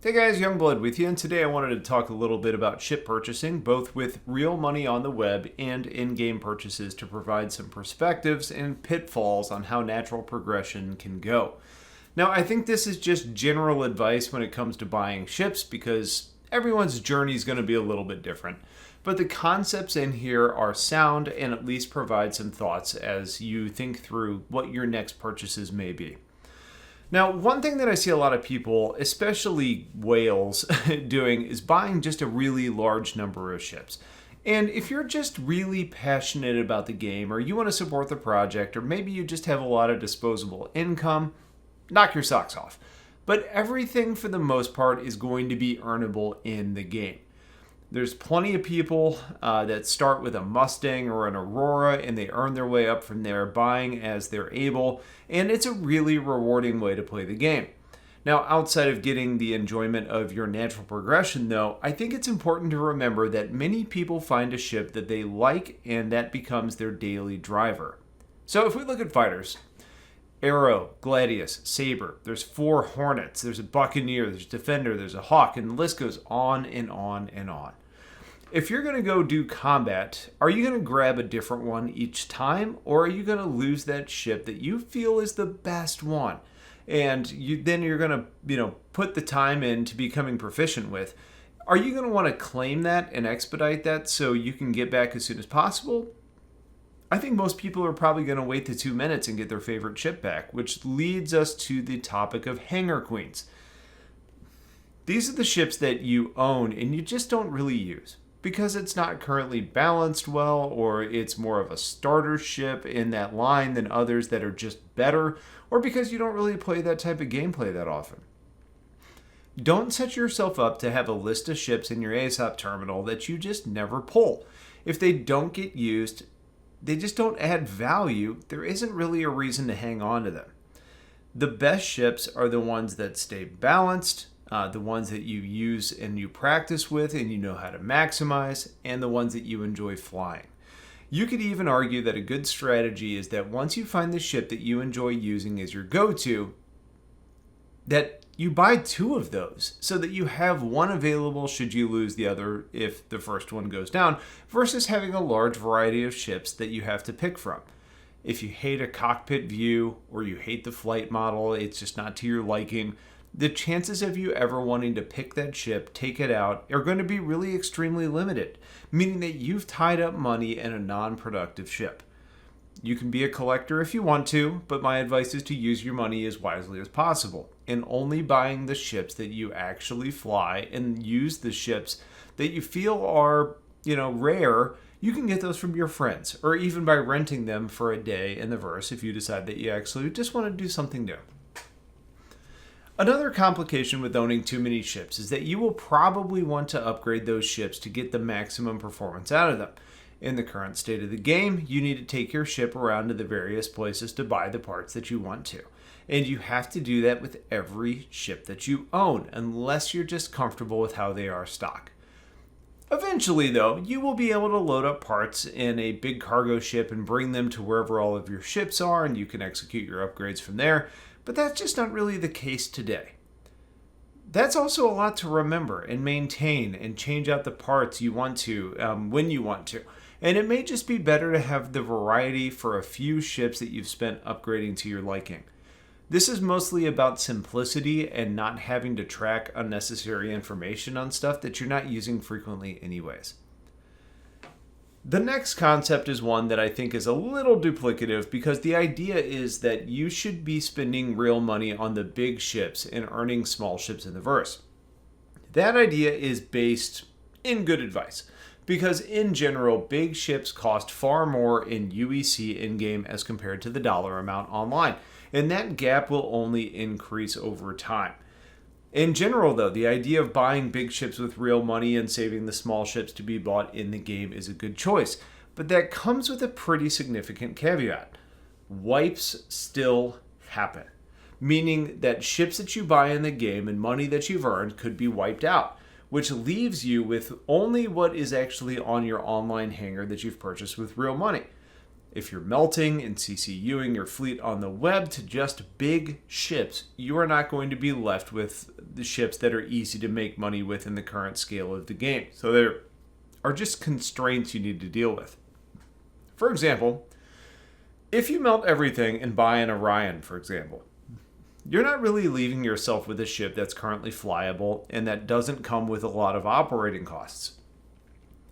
Hey guys, Youngblood with you, and today I wanted to talk a little bit about ship purchasing, both with real money on the web and in-game purchases, to provide some perspectives and pitfalls on how natural progression can go. Now, I think this is just general advice when it comes to buying ships because everyone's journey is going to be a little bit different. But the concepts in here are sound and at least provide some thoughts as you think through what your next purchases may be. Now, one thing that I see a lot of people, especially whales, doing is buying just a really large number of ships. And if you're just really passionate about the game, or you want to support the project, or maybe you just have a lot of disposable income, knock your socks off. But everything for the most part is going to be earnable in the game. There's plenty of people that start with a Mustang or an Aurora and they earn their way up from there, buying as they're able, and it's a really rewarding way to play the game. Now, outside of getting the enjoyment of your natural progression, though, I think it's important to remember that many people find a ship that they like and that becomes their daily driver. So if we look at fighters, Arrow, Gladius, Saber, there's 4 Hornets, there's a Buccaneer, there's Defender, there's a Hawk, and the list goes on and on and on. If you're going to go do combat, are you going to grab a different one each time, or are you going to lose that ship that you feel is the best one? And then you're going to, put the time into becoming proficient with. Are you going to want to claim that and expedite that so you can get back as soon as possible? I think most people are probably going to wait the 2 minutes and get their favorite ship back, which leads us to the topic of hangar queens. These are the ships that you own and you just don't really use because it's not currently balanced well, or it's more of a starter ship in that line than others that are just better, or because you don't really play that type of gameplay that often. Don't set yourself up to have a list of ships in your ASOP terminal that you just never pull. If they don't get used, they just don't add value, there isn't really a reason to hang on to them. The best ships are the ones that stay balanced, the ones that you use and you practice with and you know how to maximize, and the ones that you enjoy flying. You could even argue that a good strategy is that once you find the ship that you enjoy using as your go-to, that you buy 2 of those so that you have one available should you lose the other if the first one goes down, versus having a large variety of ships that you have to pick from. If you hate a cockpit view or you hate the flight model, it's just not to your liking, the chances of you ever wanting to pick that ship, take it out, are going to be really extremely limited, meaning that you've tied up money in a non-productive ship. You can be a collector if you want to, but my advice is to use your money as wisely as possible, and only buying the ships that you actually fly, and use the ships that you feel are, rare. You can get those from your friends, or even by renting them for a day in the verse if you decide that you actually just want to do something new. Another complication with owning too many ships is that you will probably want to upgrade those ships to get the maximum performance out of them. In the current state of the game, you need to take your ship around to the various places to buy the parts that you want to. And you have to do that with every ship that you own, unless you're just comfortable with how they are stock. Eventually, though, you will be able to load up parts in a big cargo ship and bring them to wherever all of your ships are, and you can execute your upgrades from there. But that's just not really the case today. That's also a lot to remember and maintain and change out the parts you want to when you want to. And it may just be better to have the variety for a few ships that you've spent upgrading to your liking. This is mostly about simplicity and not having to track unnecessary information on stuff that you're not using frequently anyways. The next concept is one that I think is a little duplicative because the idea is that you should be spending real money on the big ships and earning small ships in the verse. That idea is based in good advice because in general, big ships cost far more in UEC in-game as compared to the dollar amount online, and that gap will only increase over time. In general, though, the idea of buying big ships with real money and saving the small ships to be bought in the game is a good choice, but that comes with a pretty significant caveat. Wipes still happen, meaning that ships that you buy in the game and money that you've earned could be wiped out, which leaves you with only what is actually on your online hangar that you've purchased with real money. If you're melting and CCUing your fleet on the web to just big ships, you are not going to be left with the ships that are easy to make money with in the current scale of the game. So there are just constraints you need to deal with. For example, if you melt everything and buy an Orion, for example, you're not really leaving yourself with a ship that's currently flyable and that doesn't come with a lot of operating costs.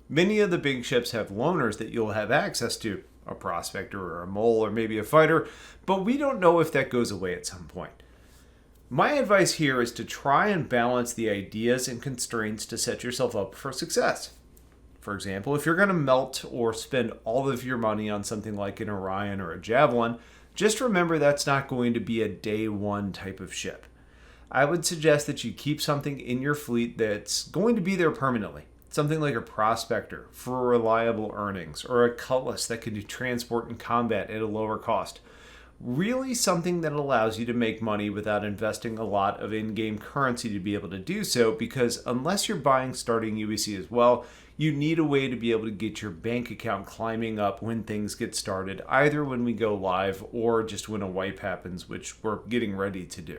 Many of the big ships have loaners that you'll have access to, a prospector or a mole or maybe a fighter, but we don't know if that goes away at some point. My advice here is to try and balance the ideas and constraints to set yourself up for success. For example, if you're going to melt or spend all of your money on something like an Orion or a Javelin, just remember that's not going to be a day one type of ship. I would suggest that you keep something in your fleet that's going to be there permanently. Something like a prospector for reliable earnings, or a cutlass that can do transport and combat at a lower cost. Really something that allows you to make money without investing a lot of in-game currency to be able to do so, because unless you're buying starting UEC as well, you need a way to be able to get your bank account climbing up when things get started, either when we go live or just when a wipe happens, which we're getting ready to do.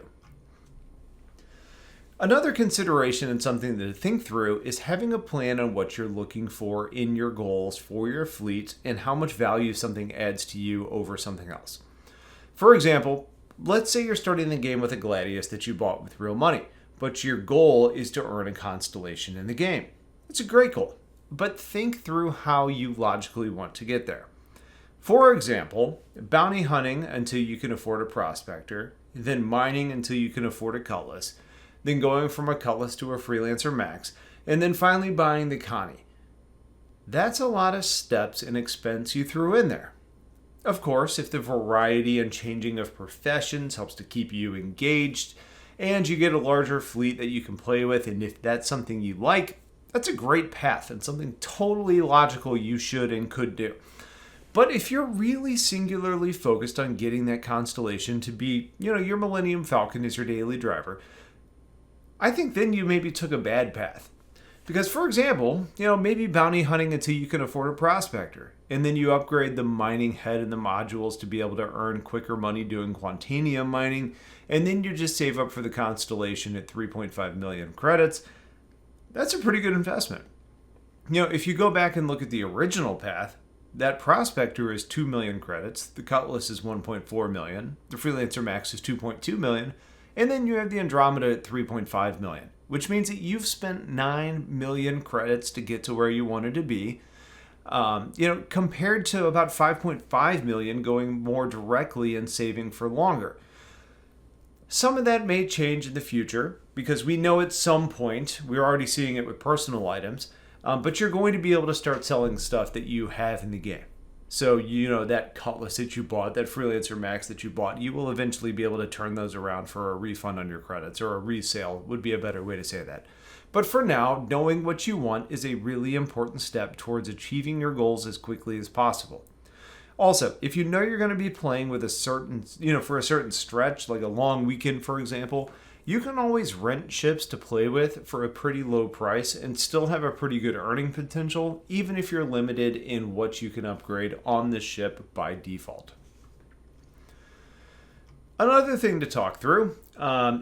Another consideration and something to think through is having a plan on what you're looking for in your goals for your fleet and how much value something adds to you over something else. For example, let's say you're starting the game with a Gladius that you bought with real money, but your goal is to earn a constellation in the game. It's a great goal, but think through how you logically want to get there. For example, bounty hunting until you can afford a prospector, then mining until you can afford a cutlass, then going from a cutlass to a freelancer max, and then finally buying the Connie. That's a lot of steps and expense you threw in there. Of course, if the variety and changing of professions helps to keep you engaged, and you get a larger fleet that you can play with, and if that's something you like, that's a great path and something totally logical you should and could do. But if you're really singularly focused on getting that constellation to be, your Millennium Falcon is your daily driver, I think then you maybe took a bad path. Because, for example, maybe bounty hunting until you can afford a prospector, and then you upgrade the mining head and the modules to be able to earn quicker money doing Quantanium mining, and then you just save up for the constellation at 3.5 million credits. That's a pretty good investment. If you go back and look at the original path, that prospector is 2 million credits, the cutlass is 1.4 million, the freelancer max is 2.2 million, and then you have the Andromeda at 3.5 million, which means that you've spent 9 million credits to get to where you wanted to be, compared to about 5.5 million going more directly and saving for longer. Some of that may change in the future because we know at some point, we're already seeing it with personal items, but you're going to be able to start selling stuff that you have in the game. So, that cutlass that you bought, that freelancer max that you bought, you will eventually be able to turn those around for a refund on your credits, or a resale would be a better way to say that. But for now, knowing what you want is a really important step towards achieving your goals as quickly as possible. Also, if you know you're going to be playing with a certain, for a certain stretch, like a long weekend, for example, you can always rent ships to play with for a pretty low price and still have a pretty good earning potential, even if you're limited in what you can upgrade on the ship by default. Another thing to talk through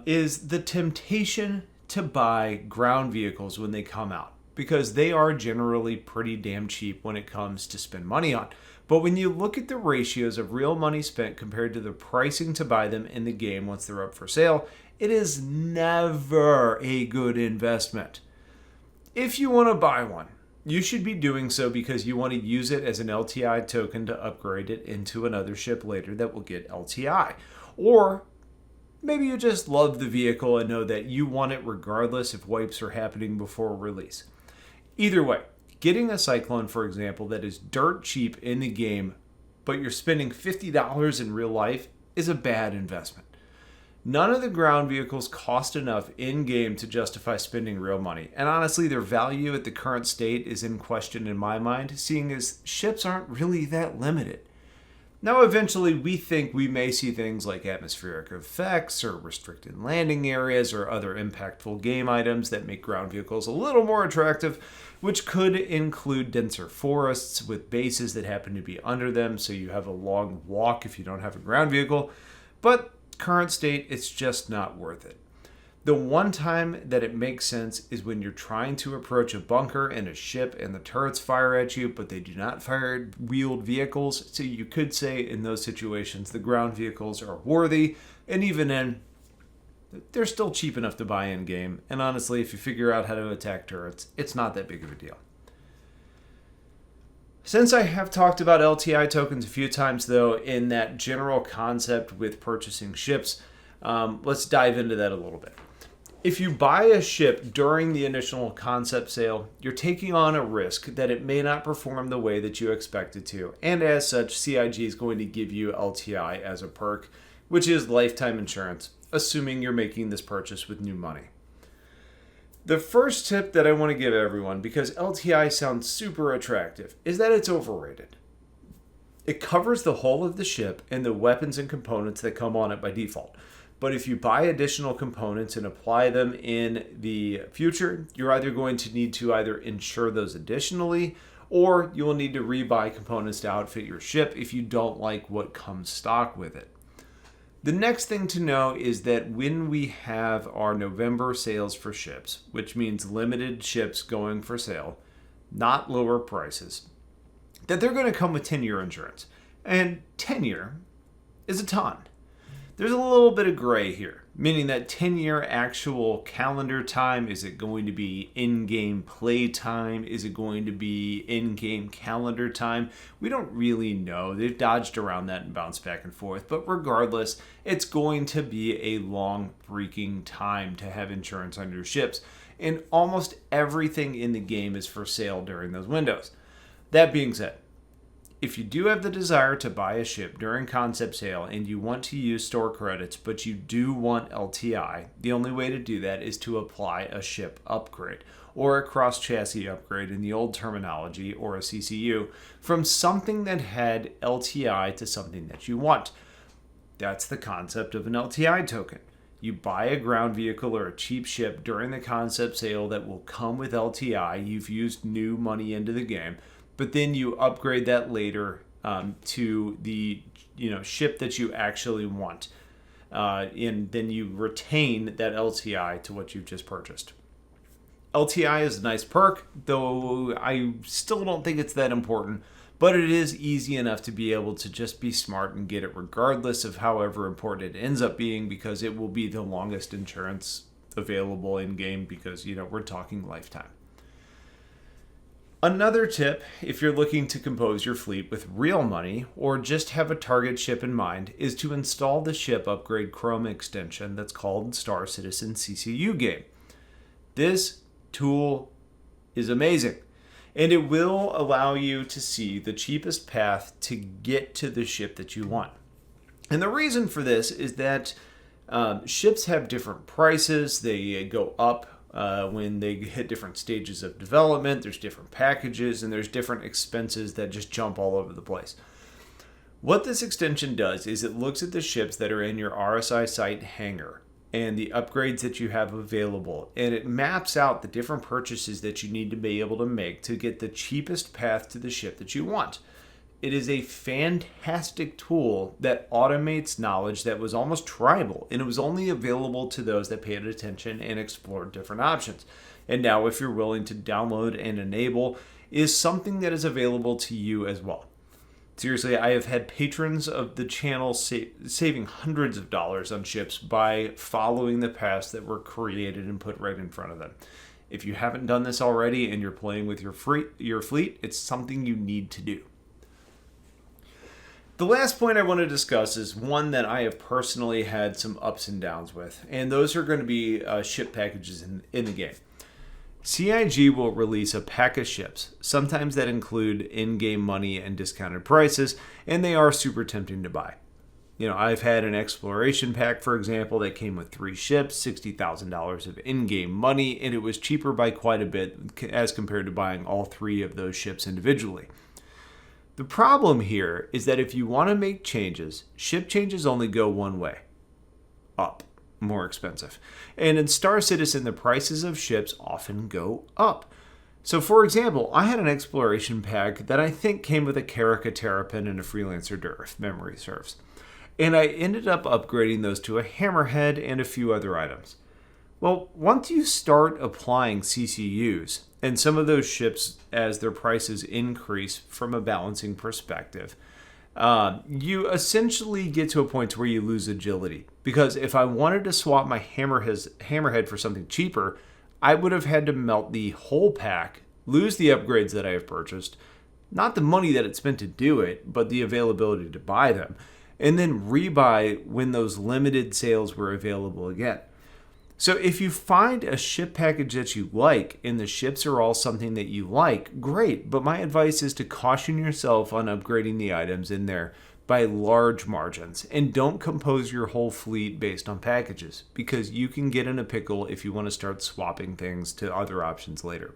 is the temptation to buy ground vehicles when they come out, because they are generally pretty damn cheap when it comes to spend money on. But when you look at the ratios of real money spent compared to the pricing to buy them in the game once they're up for sale, it is never a good investment. If you want to buy one, you should be doing so because you want to use it as an LTI token to upgrade it into another ship later that will get LTI. Or maybe you just love the vehicle and know that you want it regardless if wipes are happening before release. Either way, getting a Cyclone, for example, that is dirt cheap in the game, but you're spending $50 in real life is a bad investment. None of the ground vehicles cost enough in-game to justify spending real money. And honestly, their value at the current state is in question in my mind, seeing as ships aren't really that limited. Now, eventually, we think we may see things like atmospheric effects or restricted landing areas or other impactful game items that make ground vehicles a little more attractive, which could include denser forests with bases that happen to be under them, so you have a long walk if you don't have a ground vehicle. But current state, it's just not worth it. The one time that it makes sense is when you're trying to approach a bunker in a ship and the turrets fire at you, but they do not fire wheeled vehicles. So you could say in those situations the ground vehicles are worthy, and even then, they're still cheap enough to buy in game. And honestly, if you figure out how to attack turrets, it's not that big of a deal. Since I have talked about LTI tokens a few times, though, in that general concept with purchasing ships, let's dive into that a little bit. If you buy a ship during the initial concept sale, you're taking on a risk that it may not perform the way that you expect it to, and as such, CIG is going to give you LTI as a perk, which is lifetime insurance, assuming you're making this purchase with new money. The first tip that I want to give everyone, because LTI sounds super attractive, is that it's overrated. It covers the hull of the ship and the weapons and components that come on it by default. But if you buy additional components and apply them in the future, you're either going to need to either insure those additionally, or you will need to rebuy components to outfit your ship if you don't like what comes stock with it. The next thing to know is that when we have our November sales for ships, which means limited ships going for sale, not lower prices, that they're going to come with 10-year insurance. And 10-year is a ton. There's a little bit of gray here, meaning that 10-year actual calendar time, is it going to be in-game play time? Is it going to be in-game calendar time? We don't really know. They've dodged around that and bounced back and forth, but regardless, it's going to be a long freaking time to have insurance on your ships, and almost everything in the game is for sale during those windows. That being said, if you do have the desire to buy a ship during concept sale and you want to use store credits, but you do want LTI, the only way to do that is to apply a ship upgrade, or a cross-chassis upgrade in the old terminology, or a CCU, from something that had LTI to something that you want. That's the concept of an LTI token. You buy a ground vehicle or a cheap ship during the concept sale that will come with LTI. You've used new money into the game, but then you upgrade that later to the ship that you actually want, and then you retain that LTI to what you've just purchased. LTI is a nice perk, though I still don't think it's that important, but it is easy enough to be able to just be smart and get it regardless of however important it ends up being, because it will be the longest insurance available in game, because we're talking lifetime. Another tip, if you're looking to compose your fleet with real money or just have a target ship in mind, is to install the ship upgrade Chrome extension that's called Star Citizen CCU Game. This tool is amazing, and it will allow you to see the cheapest path to get to the ship that you want. And the reason for this is that ships have different prices. They go up when they hit different stages of development. There's different packages, and there's different expenses that just jump all over the place. What this extension does is it looks at the ships that are in your RSI site hangar and the upgrades that you have available, and it maps out the different purchases that you need to be able to make to get the cheapest path to the ship that you want. It is a fantastic tool that automates knowledge that was almost tribal, and it was only available to those that paid attention and explored different options. And now, if you're willing to download and enable, is something that is available to you as well. Seriously, I have had patrons of the channel saving hundreds of dollars on ships by following the paths that were created and put right in front of them. If you haven't done this already and you're playing with your fleet, it's something you need to do. The last point I want to discuss is one that I have personally had some ups and downs with, and those are going to be ship packages in the game. CIG will release a pack of ships, sometimes that include in-game money and discounted prices, and they are super tempting to buy. I've had an exploration pack, for example, that came with 3 ships, $60,000 of in-game money, and it was cheaper by quite a bit as compared to buying all 3 of those ships individually. The problem here is that if you want to make changes, ship changes only go one way, up, more expensive. And in Star Citizen, the prices of ships often go up. So for example, I had an exploration pack that I think came with a Carica Terrapin and a Freelancer Dur, if memory serves. And I ended up upgrading those to a Hammerhead and a few other items. Well, once you start applying CCUs, and some of those ships, as their prices increase from a balancing perspective, you essentially get to a point where you lose agility. Because if I wanted to swap my Hammerhead for something cheaper, I would have had to melt the whole pack, lose the upgrades that I have purchased, not the money that it spent to do it, but the availability to buy them, and then rebuy when those limited sales were available again. So if you find a ship package that you like and the ships are all something that you like, great. But my advice is to caution yourself on upgrading the items in there by large margins, and don't compose your whole fleet based on packages, because you can get in a pickle if you want to start swapping things to other options later.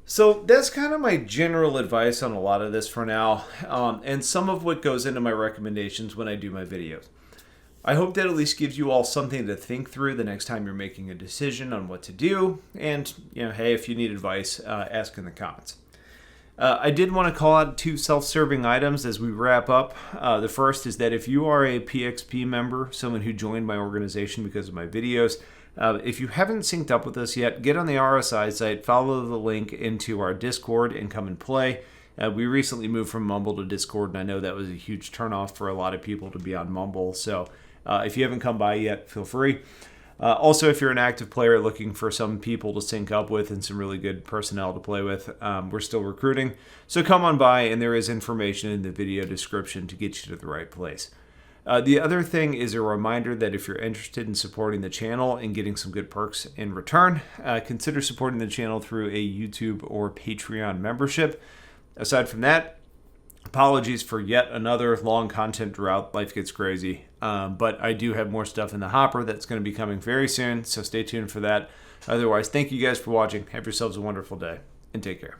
So that's kind of my general advice on a lot of this for now, and some of what goes into my recommendations when I do my videos. I hope that at least gives you all something to think through the next time you're making a decision on what to do. And, hey, if you need advice, ask in the comments. I did want to call out 2 self-serving items as we wrap up. The first is that if you are a PXP member, someone who joined my organization because of my videos, if you haven't synced up with us yet, get on the RSI site, follow the link into our Discord, and come and play. We recently moved from Mumble to Discord, and I know that was a huge turnoff for a lot of people to be on Mumble. So if you haven't come by yet, feel free. Also, if you're an active player looking for some people to sync up with and some really good personnel to play with, we're still recruiting. So come on by, and there is information in the video description to get you to the right place. The other thing is a reminder that if you're interested in supporting the channel and getting some good perks in return, consider supporting the channel through a YouTube or Patreon membership. Aside from that, apologies for yet another long content drought. Life gets crazy. But I do have more stuff in the hopper that's going to be coming very soon, so stay tuned for that. Otherwise, thank you guys for watching. Have yourselves a wonderful day, and take care.